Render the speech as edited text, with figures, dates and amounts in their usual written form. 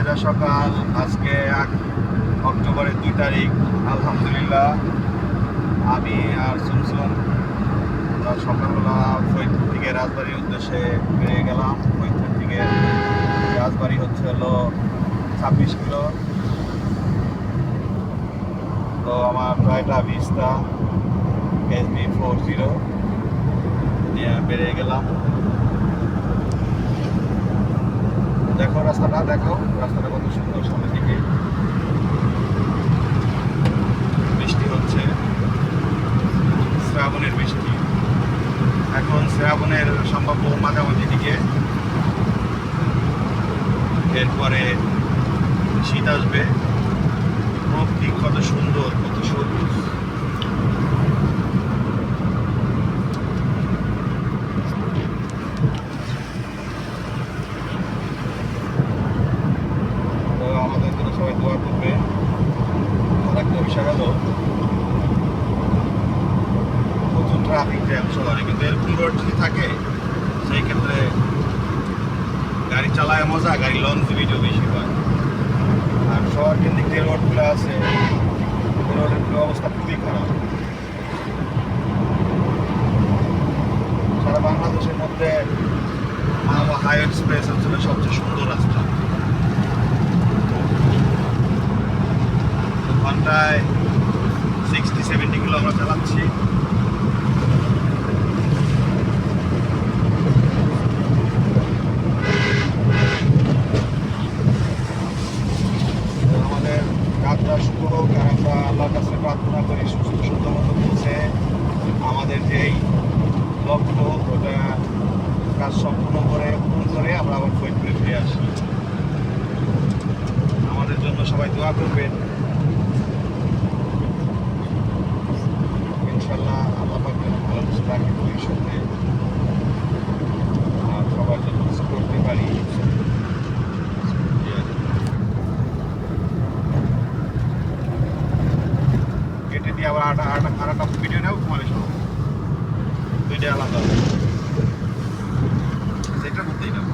ভেজা সকাল। আজকে অক্টোবরের 2 তারিখ। আলহামদুলিল্লাহ আমি আর সুমসুম সকালবেলা ফরিদপুর থেকে রাজবাড়ির উদ্দেশ্যে বেরিয়ে গেলাম। ফরিদপুর থেকে রাজবাড়ি হচ্ছে হলো 26 কিলো। তো আমার টয়োটা ভিস্তা SB40 নিয়ে বেরিয়ে গেলাম। দেখো রাস্তাটা কত সুন্দর। সামনে থেকে বৃষ্টি হচ্ছে, শ্রাবণের বৃষ্টি। এখন শ্রাবণের সম্ভাব্য মাঝামাঝি দিকে, এরপরে শীত আসবে। প্রকৃতি কত সুন্দর, কত সবুজ। তো আমাদের জন্য সবাই দোয়া করবে। আর একটা বিষয় হলো প্রচুর ট্রাফিক জ্যাম শহরে, কিন্তু এরকম রোড যদি থাকে সেই ক্ষেত্রে গাড়ি চালায় মজা, গাড়ি লং স্পিডও বেশি হয়। আর শহর কেন্দ্রিক যে রোডগুলো আছে রোডের অবস্থা খুবই খারাপ। সারা বাংলাদেশের মধ্যে মাওয়া হাই এক্সপ্রেস হচ্ছে সবচেয়ে সুন্দর রাস্তা। ঘন্টায় 60-70 কিলো আমরা চালাচ্ছি। আমাদের যাত্রা শুরু হোক, আর আমরা আল্লাহর কাছে প্রার্থনা করি সুস্থ সুন্দর মতো পৌঁছে আমাদের যেই লক্ষ্য ওটা কাজ সম্পূর্ণ পূরণ করে আমরা আবার ফরিদপুরে ফিরে আসি। আমাদের জন্য সবাই দোয়া করবেন। ইনশাল্লাহ আল্লাহ পাক যেন ভালো কিছু রাখে ভবিষ্যতে, আর সবার জন্য কিছু করতে পারি। কেটে দিয়ে আবার আরেকটা ভিডিও নেব তোমার সব দুইটা আলাদা, সেটার মধ্যেই নেব।